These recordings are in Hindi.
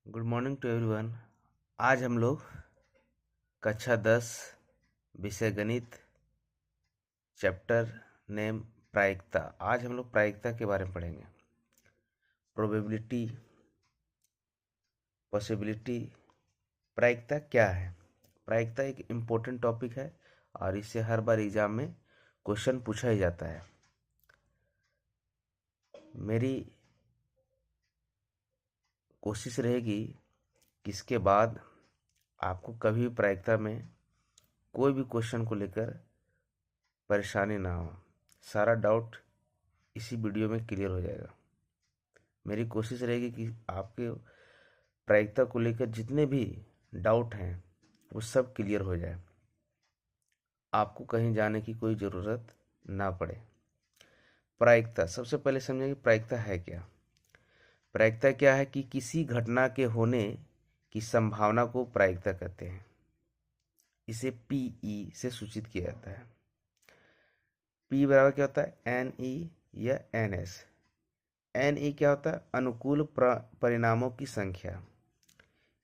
Good morning to everyone. आज हम लोग कक्षा 10 विषय गणित चैप्टर नेम प्रायिकता। आज हम लोग प्रायिकता के बारे में पढ़ेंगे। Probability, possibility. प्रायिकता क्या है? प्रायिकता एक इम्पोर्टेंट टॉपिक है और इससे हर बार एग्जाम में क्वेश्चन पूछा ही जाता है। मेरी कोशिश रहेगी कि इसके बाद आपको कभी भी प्रायिकता में कोई भी क्वेश्चन को लेकर परेशानी ना हो। सारा डाउट इसी वीडियो में क्लियर हो जाएगा। मेरी कोशिश रहेगी कि आपके प्रायिकता को लेकर जितने भी डाउट हैं वो सब क्लियर हो जाए, आपको कहीं जाने की कोई ज़रूरत ना पड़े। प्रायिकता, सबसे पहले समझेंगे प्रायिकता है क्या। प्रायिकता क्या है कि किसी घटना के होने की संभावना को प्रायिकता कहते हैं। इसे पीई से सूचित किया जाता है। पी बराबर क्या होता है? एन ई या एन एस। एन ई क्या होता है? अनुकूल परिणामों की संख्या।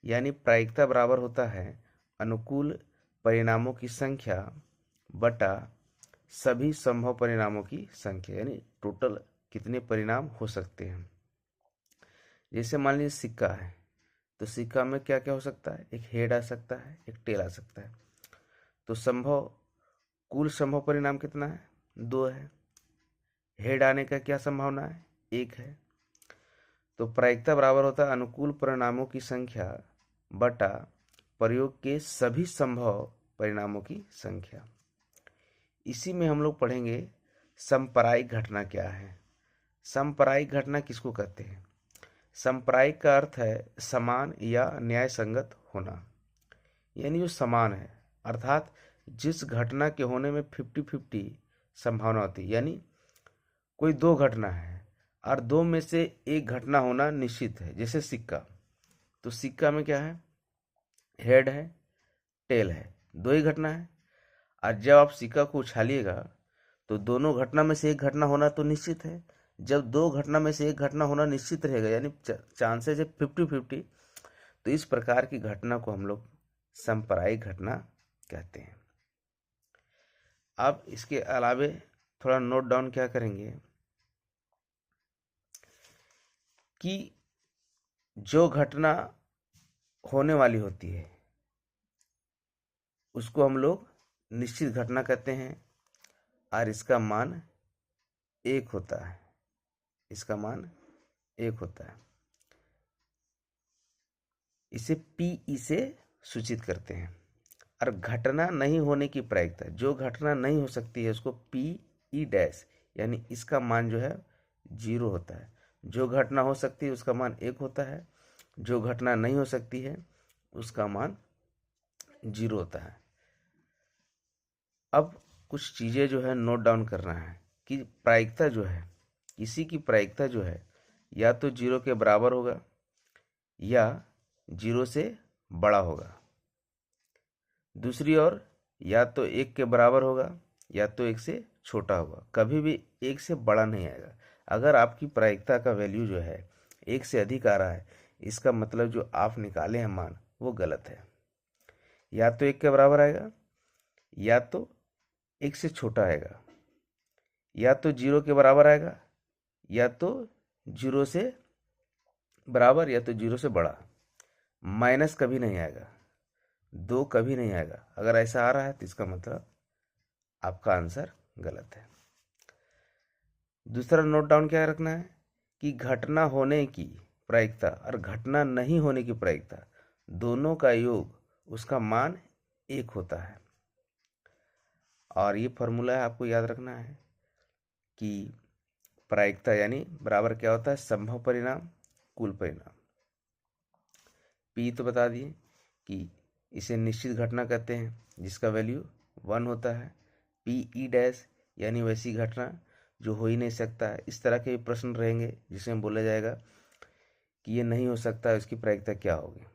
यानी प्रायिकता बराबर होता है अनुकूल परिणामों की संख्या बटा सभी संभव परिणामों की संख्या। यानी टोटल कितने परिणाम हो सकते हैं। जैसे मान लीजिए सिक्का है, तो सिक्का में क्या क्या हो सकता है? एक हेड आ सकता है, एक टेल आ सकता है। तो कुल संभव परिणाम कितना है? 2 है। हेड आने का क्या संभावना है? 1 है। तो प्रायिकता बराबर होता है अनुकूल परिणामों की संख्या बटा प्रयोग के सभी संभव परिणामों की संख्या। इसी में हम लोग पढ़ेंगे समप्रायिक घटना क्या है। समप्रायिक घटना किसको कहते हैं? समप्रायिक का अर्थ है समान या न्याय संगत होना। यानी जो समान है, अर्थात जिस घटना के होने में 50-50 संभावना होती है। यानी कोई 2 घटना है और 2 में से एक घटना होना निश्चित है। जैसे सिक्का, तो सिक्का में क्या है? हेड है, टेल है, 2 ही घटना है। और जब आप सिक्का को उछालिएगा तो दोनों घटना में से एक घटना होना तो निश्चित है। जब 2 घटना में से एक घटना होना निश्चित रहेगा, यानी चांसेस है 50-50, तो इस प्रकार की घटना को हम लोग समप्रायिक घटना कहते हैं। अब इसके अलावे थोड़ा नोट डाउन क्या करेंगे कि जो घटना होने वाली होती है उसको हम लोग निश्चित घटना कहते हैं और इसका मान 1 होता है। इसका मान 1 होता है। इसे पी से सूचित करते हैं। और घटना नहीं होने की प्रायिकता, जो घटना नहीं हो सकती है उसको पी ई डैश, यानी इसका मान जो है 0 होता है। जो घटना हो सकती है उसका मान 1 होता है। जो घटना नहीं हो सकती है उसका मान 0 होता है। अब कुछ चीज़ें जो है नोट डाउन करना है कि प्रायिकता जो है, किसी की प्रायिकता जो है या तो 0 के बराबर होगा या 0 से बड़ा होगा। दूसरी ओर या तो 1 के बराबर होगा या तो 1 से छोटा होगा। कभी भी 1 से बड़ा नहीं आएगा। अगर आपकी प्रायिकता का वैल्यू जो है 1 से अधिक आ रहा है, इसका मतलब जो आप निकाले हैं मान वो गलत है। या तो 1 के बराबर आएगा या तो 1 से छोटा आएगा, या तो 0 के बराबर आएगा या तो 0 से बराबर या तो 0 से बड़ा। माइनस कभी नहीं आएगा, 2 कभी नहीं आएगा। अगर ऐसा आ रहा है तो इसका मतलब आपका आंसर गलत है। दूसरा नोट डाउन क्या रखना है कि घटना होने की प्रायिकता और घटना नहीं होने की प्रायिकता दोनों का योग उसका मान 1 होता है। और ये फॉर्मूला आपको याद रखना है कि प्रायिकता यानी बराबर क्या होता है? संभव परिणाम कुल परिणाम। पी तो बता दिए कि इसे निश्चित घटना कहते हैं जिसका वैल्यू 1 होता है। पी ई डैश यानी वैसी घटना जो हो ही नहीं सकता है। इस तरह के प्रश्न रहेंगे जिसमें बोला जाएगा कि ये नहीं हो सकता है, इसकी प्रायिकता क्या होगी,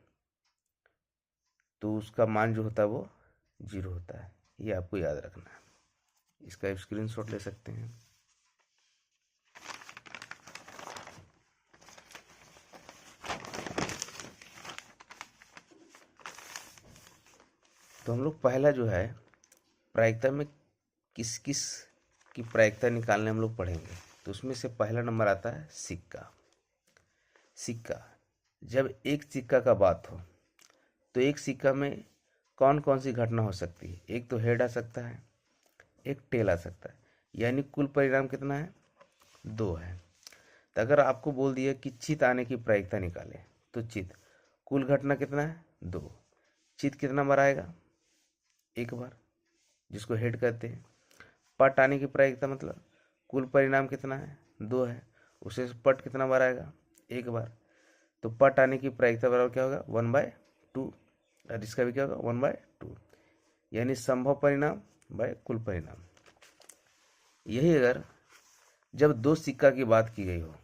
तो उसका मान जो होता है वो 0 होता है। ये आपको याद रखना है। इसका स्क्रीनशॉट ले सकते हैं। तो हम लोग पहला जो है प्रायिकता में किस किस की प्रायिकता निकालने हम लोग पढ़ेंगे। तो उसमें से पहला नंबर आता है सिक्का। सिक्का, जब एक सिक्का का बात हो तो एक सिक्का में कौन कौन सी घटना हो सकती है। एक तो हेड आ सकता है, एक टेल आ सकता है, यानी कुल परिणाम कितना है, 2 है। तो अगर आपको बोल दिया कि चित आने की प्रायिकता निकाले तो चित कुल घटना कितना है, 2। चित कितना बार आएगा, एक बार, जिसको हेड कहते हैं। पट आने की प्रायिकता मतलब कुल परिणाम कितना है, 2 है, उसे पट कितना बार आएगा, एक बार। तो पट आने की प्रायिकता बराबर क्या होगा, 1/2, और इसका भी क्या होगा, 1/2, यानी संभव परिणाम बाय कुल परिणाम। यही अगर जब 2 सिक्का की बात की गई हो,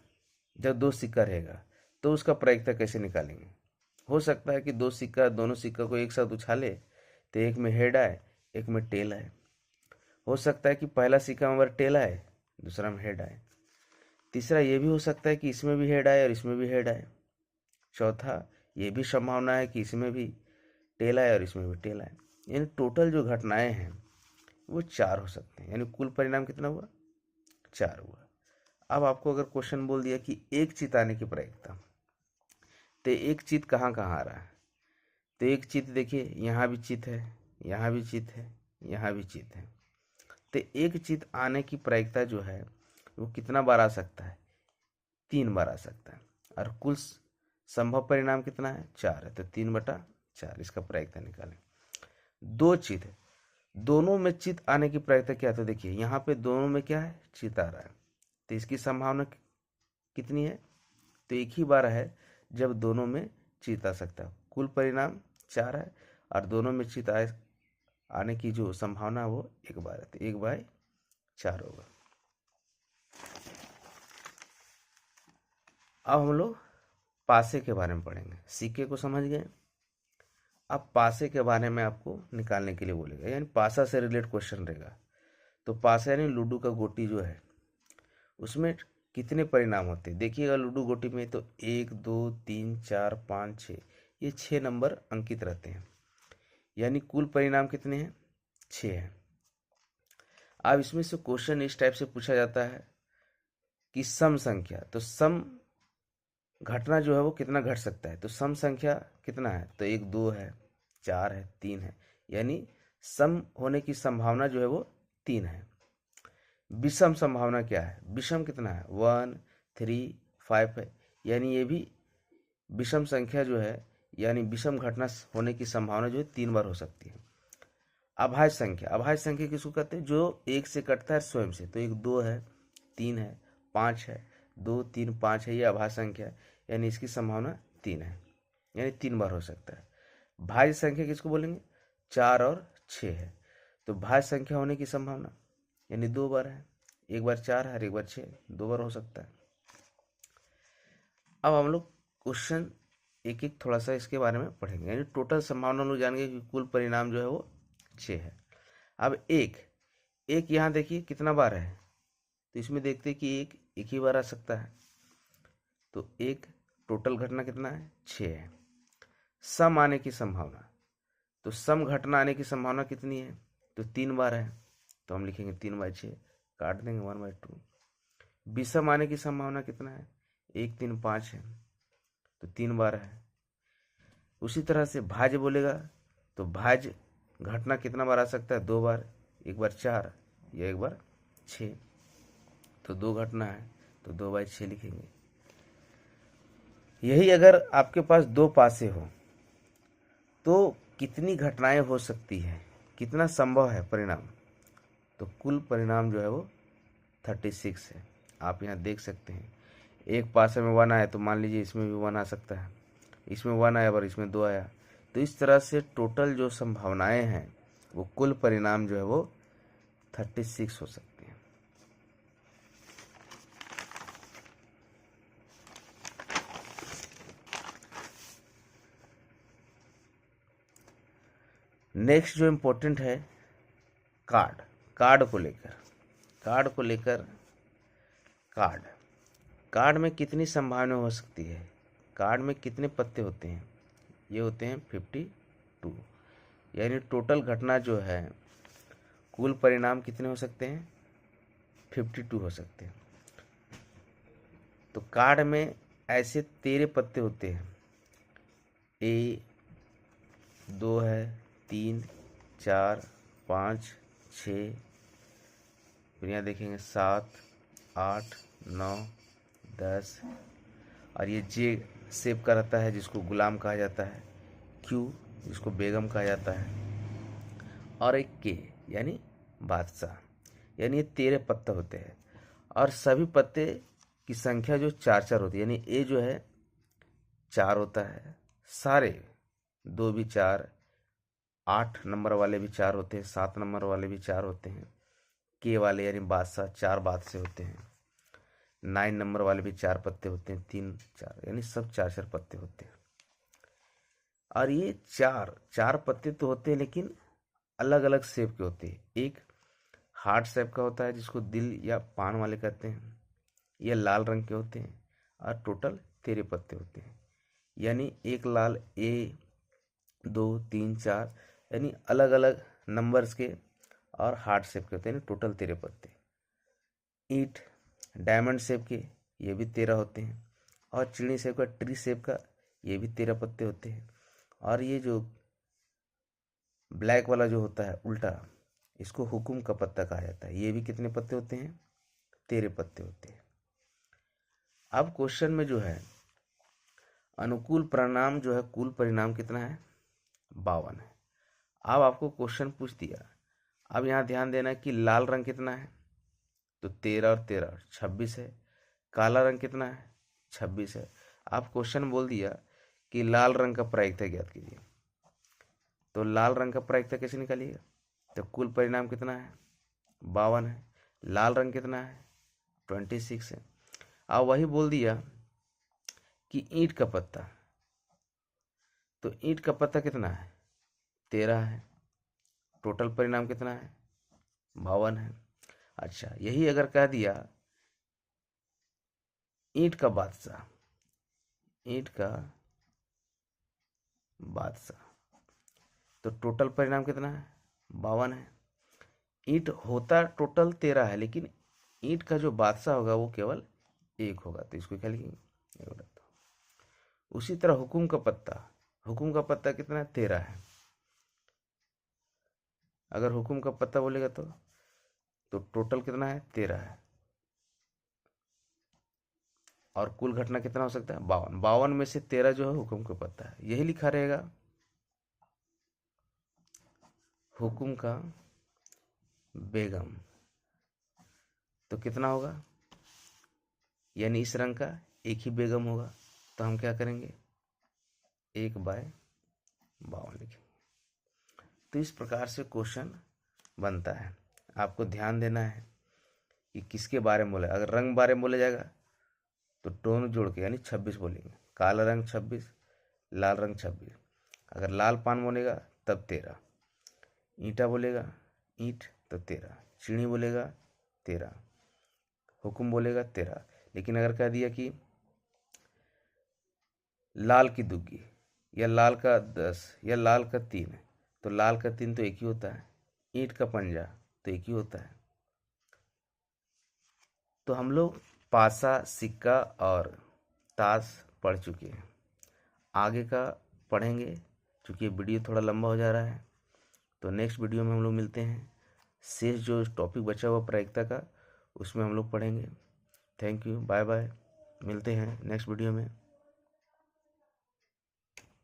जब 2 सिक्का रहेगा तो उसका प्रायिकता कैसे निकालेंगे। हो सकता है कि दोनों सिक्का को एक साथ उछाले तो एक में हेड आए, एक में टेल आए। हो सकता है कि पहला सिक्का में टेल आए, दूसरा में हेड आए। तीसरा ये भी हो सकता है कि इसमें भी हेड आए और इसमें भी हेड आए। चौथा ये भी संभावना है कि इसमें भी टेल आए और इसमें भी टेल आए। यानी टोटल जो घटनाएं हैं वो 4 हो सकते हैं, यानी कुल परिणाम कितना हुआ, 4 हुआ। अब आपको अगर क्वेश्चन बोल दिया कि एक चित आने की प्रायिकता, तो एक चित कहाँ कहाँ आ रहा है। तो एक चित देखिए, यहाँ भी चित है, यहाँ भी चित है, यहाँ भी चित है। तो एक चित आने की प्रायिकता जो है वो कितना बार आ सकता है, 3 बार आ सकता है। और कुल संभव परिणाम कितना है, 4 है। तो 3/4 इसका प्रायिकता निकालें। 2 चित है, दोनों में चित आने की प्रायिकता क्या है, तो देखिए यहाँ पे दोनों में क्या है, चित आ रहा है। तो इसकी संभावना कितनी है, तो एक ही बार है जब दोनों में चित आ सकता है। कुल परिणाम 4 है और दोनों में चित आने की जो संभावना है वो एक बार है, तो 1/4 होगा। अब हम लोग पासे के बारे में पढ़ेंगे। सिक्के को समझ गए, अब पासे के बारे में आपको निकालने के लिए बोलेगा, यानी पासा से रिलेटेड क्वेश्चन रहेगा। तो पासा यानी लूडो का गोटी जो है उसमें कितने परिणाम होते हैं। देखिएगा लूडो गोटी में तो 1 2 3 4 5 6, ये 6 नंबर अंकित रहते हैं, यानी कुल परिणाम कितने हैं, 6 हैं। अब इसमें से क्वेश्चन इस टाइप से पूछा जाता है कि सम संख्या, तो सम घटना जो है वो कितना घट सकता है। तो सम संख्या कितना है, तो 1 2 है, 4 है, 3 है, यानी सम होने की संभावना जो है वो 3 है। विषम संभावना क्या है, विषम कितना है, 1 3 5 है, यानी ये भी विषम संख्या जो है, यानी विषम घटना होने की संभावना जो है 3 बार हो सकती है। अभाज्य संख्या, अभाज्य संख्या किसको कहते हैं, जो 1 से कटता है स्वयं से। तो 1 2 है, 3 है, 5 है, 2 3 5 है, ये अभाज्य संख्या है, यानी इसकी संभावना 3 है, यानी 3 बार हो सकता है। भाज्य संख्या किसको बोलेंगे, 4 और 6 है। तो भाज्य संख्या होने की संभावना यानी 2 बार है, एक बार 4 है और एक बार 6, 2 बार हो सकता है। अब हम लोग क्वेश्चन एक एक थोड़ा सा इसके बारे में पढ़ेंगे, यानी टोटल संभावना लोग जानेंगे कि कुल परिणाम जो है वो 6 है। अब एक यहाँ देखिए कितना बार है, तो इसमें देखते हैं कि एक ही बार आ सकता है। तो एक टोटल घटना कितना है, 6 है। सम आने की संभावना, तो सम घटना आने की संभावना कितनी है, तो 3 बार है। तो हम लिखेंगे 3/6, काट देंगे 1/2। विषम आने की संभावना कितना है, 1 3 5 है, तो 3 बार है। उसी तरह से भाज्य बोलेगा, तो भाज्य घटना कितना बार आ सकता है, 2 बार, एक बार 4 या एक बार 6। तो 2 घटना है, तो 2/6 लिखेंगे। यही अगर आपके पास 2 पासे हो तो कितनी घटनाएं हो सकती है, कितना संभव है परिणाम, तो कुल परिणाम जो है वो 36 है। आप यहाँ देख सकते हैं एक पासे में 1 आया, तो मान लीजिए इसमें भी 1 आ सकता है, इसमें 1 आया और इसमें 2 आया। तो इस तरह से टोटल जो संभावनाएं हैं वो कुल परिणाम जो है वो 36 हो सकते हैं। नेक्स्ट जो इम्पोर्टेंट है कार्ड को लेकर कार्ड में कितनी संभावना हो सकती है, कार्ड में कितने पत्ते होते हैं, ये होते हैं 52, यानी टोटल घटना जो है, कुल परिणाम कितने हो सकते हैं? 52 हो सकते हैं। तो कार्ड में ऐसे 13 पत्ते होते हैं। ए 2 है, 3, 4, 5, 6, फिर यहाँ देखेंगे 7, 8, 9, 10, और ये जे शेप का रहता है जिसको गुलाम कहा जाता है, क्यू जिसको बेगम कहा जाता है, और एक के यानी बादशाह। यानी ये 13 पत्ते होते हैं और सभी पत्ते की संख्या जो 4-4 होती है। यानी ए जो है 4 होता है, सारे 2 भी 4, 8 नंबर वाले भी 4 होते हैं, 7 नंबर वाले भी 4 होते हैं, के वाले यानी बादशाह 4 बादशाह होते हैं, 9 नंबर वाले भी 4 पत्ते होते हैं, 3, 4 यानी सब 4-4 पत्ते होते हैं। और ये 4 पत्ते तो होते हैं लेकिन अलग अलग शेप के होते हैं। एक हार्ट शेप का होता है जिसको दिल या पान वाले कहते हैं, ये लाल रंग के होते हैं, और टोटल 13 पत्ते होते हैं। यानी एक लाल ए 2, 3, 4 यानी अलग अलग नंबर्स के और हार्ट शेप के होते हैं, यानी टोटल 13 पत्ते। ईंट डायमंड शेप के, ये भी 13 होते हैं, और चिड़ी शेप का, ट्री शेप का, ये भी 13 पत्ते होते हैं। और ये जो ब्लैक वाला जो होता है उल्टा, इसको हुकुम का पत्ता कहा जाता है। ये भी कितने पत्ते होते हैं? 13 पत्ते होते हैं। अब क्वेश्चन में जो है अनुकूल परिणाम जो है, कुल परिणाम कितना है? 52 है। अब आपको क्वेश्चन पूछ दिया, अब यहाँ ध्यान देना कि लाल रंग कितना है, तो 13 और 13 26 है। काला रंग कितना है? 26 है। आप क्वेश्चन बोल दिया कि लाल रंग का प्रायिकता ज्ञात कीजिए, तो लाल रंग का प्रायिकता कैसे निकालिएगा? तो कुल परिणाम कितना है? 52 है। लाल रंग कितना है? 26 है। अब वही बोल दिया कि ईंट का पत्ता, तो ईंट का पत्ता कितना है? 13 है। टोटल परिणाम कितना है? 52 है। अच्छा, यही अगर कह दिया ईंट का बादशाह, ईंट का बादशाह, तो टोटल परिणाम कितना है? 52 है। ईंट होता टोटल 13 है, लेकिन ईंट का जो बादशाह होगा वो केवल 1 होगा, तो इसको क्या लिखेंगे? उसी तरह हुकुम का पत्ता, हुकुम का पत्ता कितना है? 13 है। अगर हुकुम का पत्ता बोलेगा तो टोटल कितना है? 13 है। और कुल घटना कितना हो सकता है? 52। 52 में से 13 जो है हुकुम का पत्ता है, यही लिखा रहेगा हुकुम का बेगम। तो कितना होगा? यानी इस रंग का एक ही बेगम होगा, तो हम क्या करेंगे? 1/52 लिखेंगे। तो इस प्रकार से क्वेश्चन बनता है। आपको ध्यान देना है कि किसके बारे में बोले। अगर रंग बारे में बोला जाएगा तो दोनों जोड़ के यानी 26 बोलेंगे। काला रंग 26, लाल रंग 26। अगर लाल पान बोलेगा तब 13, ईंटा बोलेगा ईंट तो 13, चीनी बोलेगा 13, हुकुम बोलेगा 13। लेकिन अगर कह दिया कि लाल की दुग्गी या लाल का 10 या लाल का 3, तो लाल का 3 तो एक ही होता है, ईंट का पंजा तो एक ही होता है। तो हम लोग पासा, सिक्का और ताश पढ़ चुके हैं। आगे का पढ़ेंगे, क्योंकि वीडियो थोड़ा लंबा हो जा रहा है। तो नेक्स्ट वीडियो में हम लोग मिलते हैं। शेष जो टॉपिक बचा हुआ प्रायिकता का, उसमें हम लोग पढ़ेंगे। थैंक यू, बाय बाय, मिलते हैं नेक्स्ट वीडियो में।